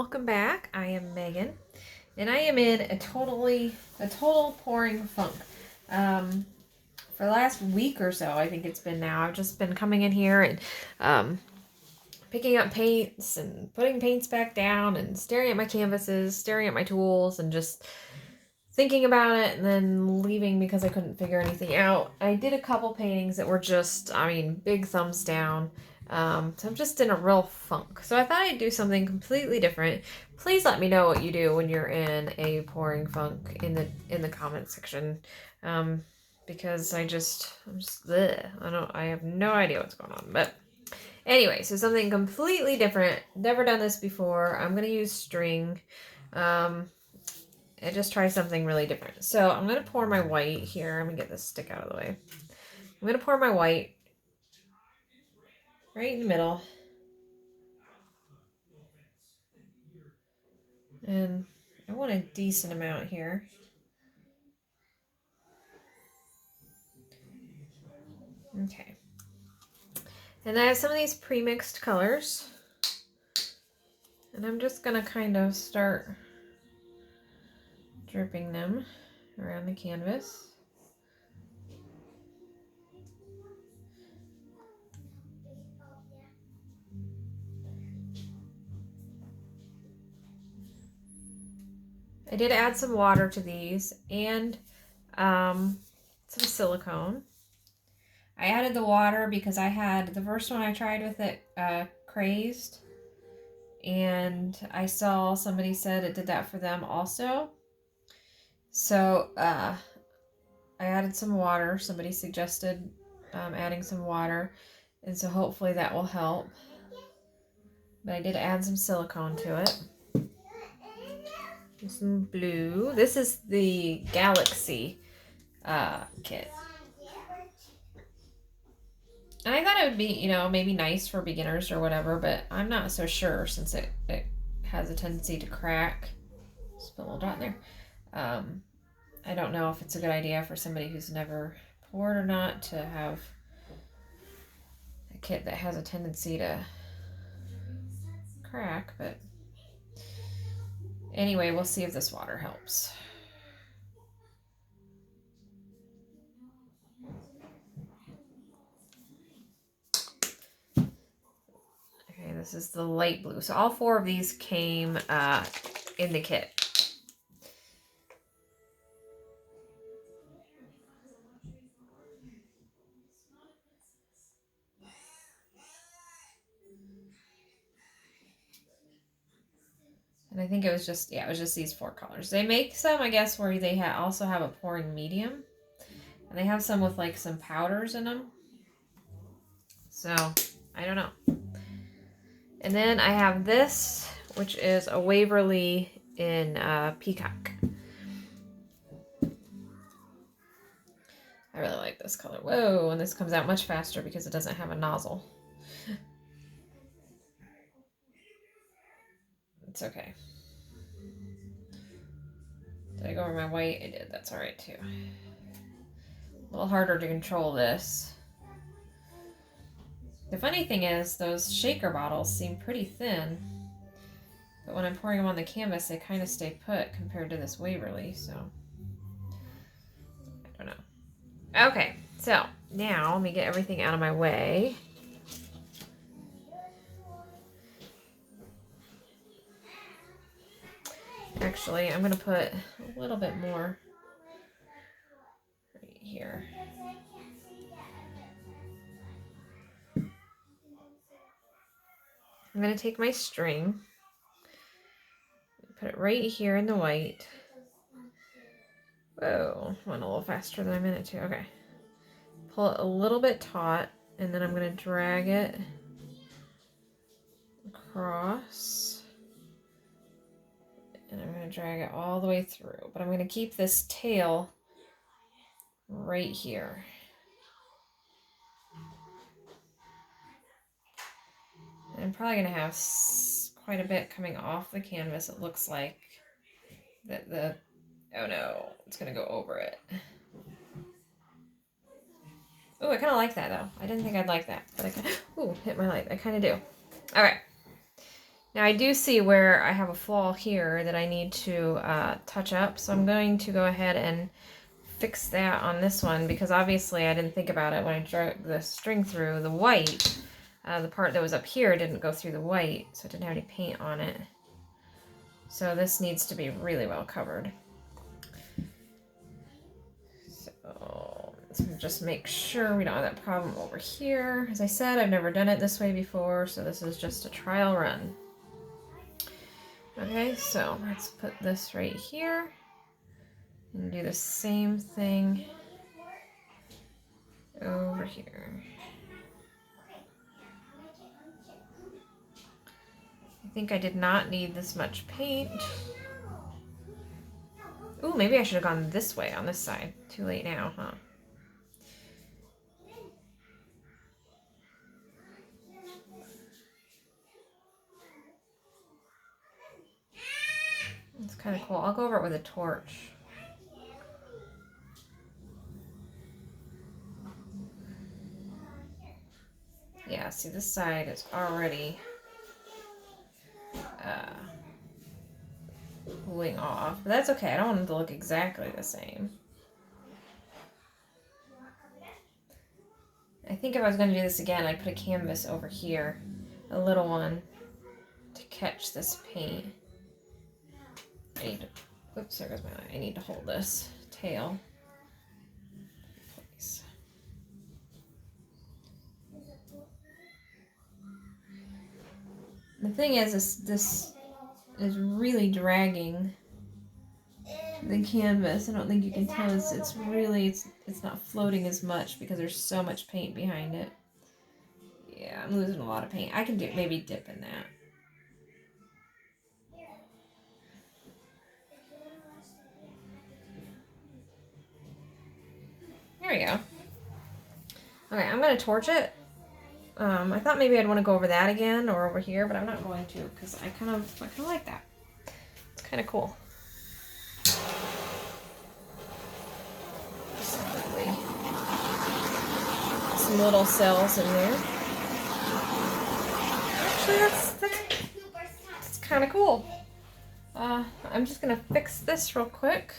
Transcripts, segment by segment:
welcome back. I am Megan, and I am in a total pouring funk. For the last week or so, I think it's been now, I've just been coming in here and picking up paints and putting paints back down and staring at my canvases, staring at my tools, and just thinking about it and then leaving because I couldn't figure anything out. I did a couple paintings that were just, big thumbs down. So I'm just in a real funk. So I thought I'd do something completely different. Please let me know what you do when you're in a pouring funk in the comment section. Because I'm just bleh. I have no idea what's going on. But anyway, so something completely different. Never done this before. I'm gonna use string. And just try something really different. So I'm going to pour my white here. I'm going to get this stick out of the way. I'm going to pour my white right in the middle. And I want a decent amount here. Okay. And I have some of these pre-mixed colors. And I'm just going to kind of start dripping them around the canvas. I did add some water to these and some silicone. I added the water because I had the first one I tried with it crazed, and I saw somebody said it did that for them also. So I added some water. Somebody suggested adding some water, and so hopefully that will help. But I did add some silicone to it. And some blue. This is the Galaxy kit. And I thought it would be, maybe nice for beginners or whatever, but I'm not so sure since it has a tendency to crack. Just put a little dot in there. I don't know if it's a good idea for somebody who's never poured or not to have a kit that has a tendency to crack, but anyway, we'll see if this water helps. Okay, this is the light blue. So all four of these came in the kit. And I think it was just these four colors. They make some, I guess, where they also have a pouring medium. And they have some with like some powders in them. So, I don't know. And then I have this, which is a Waverly in Peacock. I really like this color. Whoa, and this comes out much faster because it doesn't have a nozzle. It's okay. Did I go over my white? I did. That's alright too. A little harder to control this. The funny thing is, those shaker bottles seem pretty thin. But when I'm pouring them on the canvas, they kind of stay put compared to this Waverly, so I don't know. Okay, so now let me get everything out of my way. Actually, I'm going to put a little bit more right here. I'm going to take my string, put it right here in the white. Whoa, went a little faster than I meant it to. Okay. Pull it a little bit taut, and then I'm going to drag it across. And I'm going to drag it all the way through. But I'm going to keep this tail right here. And I'm probably going to have quite a bit coming off the canvas. It looks like that oh no, it's going to go over it. Oh, I kind of like that though. I didn't think I'd like that, but hit my light. I kind of do. All right. Now I do see where I have a flaw here that I need to touch up, so I'm going to go ahead and fix that on this one, because obviously I didn't think about it when I drug the string through. The white, the part that was up here didn't go through the white, so it didn't have any paint on it. So this needs to be really well covered. So let's just make sure we don't have that problem over here. As I said, I've never done it this way before, so this is just a trial run. Okay, so let's put this right here and do the same thing over here. I think I did not need this much paint. Ooh, maybe I should have gone this way on this side. Too late now, huh? It's kind of cool. I'll go over it with a torch. Yeah, see, this side is already cooling off. But that's okay. I don't want them to look exactly the same. I think if I was going to do this again, I'd put a canvas over here. A little one. To catch this paint. I need to... Oops, there goes my eye. I need to hold this tail. Place. The thing is, this is really dragging the canvas. I don't think you can tell. It's really not floating as much because there's so much paint behind it. Yeah, I'm losing a lot of paint. I can maybe dip in that. There we go. Okay, I'm gonna torch it. I thought maybe I'd want to go over that again or over here, but I'm not going to because I kind of like that. It's kind of cool. Some little cells in there. Actually, that's kind of cool. I'm just gonna fix this real quick.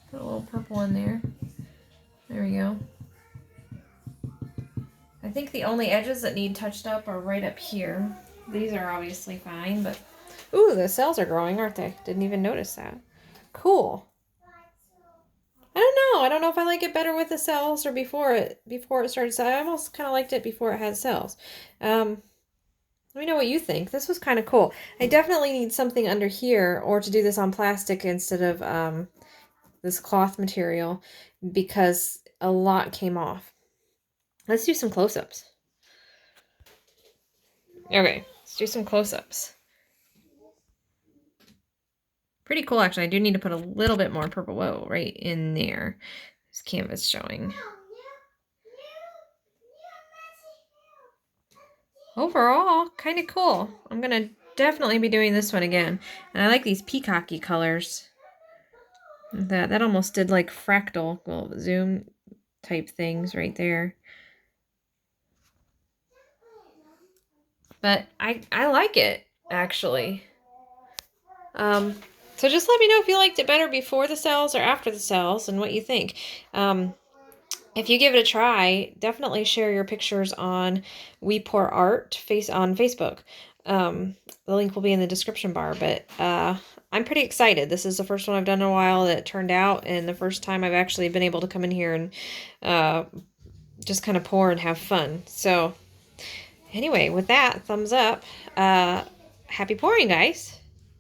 Put a little purple in there. There we go. I think the only edges that need touched up are right up here. These are obviously fine, but... Ooh, the cells are growing, aren't they? Didn't even notice that. Cool. I don't know. I don't know if I like it better with the cells or before it started. I almost kind of liked it before it had cells. Let me know what you think. This was kind of cool. I definitely need something under here, or to do this on plastic instead of this cloth material, because a lot came off. Let's do some close-ups. Okay, let's do some close-ups. Pretty cool, actually. I do need to put a little bit more purple. Whoa, right in there. This canvas showing. Overall, kind of cool. I'm going to definitely be doing this one again. And I like these peacocky colors. That almost did like fractal, well, zoom type things right there. But I like it, actually. So just let me know if you liked it better before the cells or after the cells and what you think. If you give it a try, definitely share your pictures on We Pour Art on Facebook. The link will be in the description bar, but I'm pretty excited. This is the first one I've done in a while that turned out, and the first time I've actually been able to come in here and just kind of pour and have fun. So anyway, with that, thumbs up. Happy pouring, guys.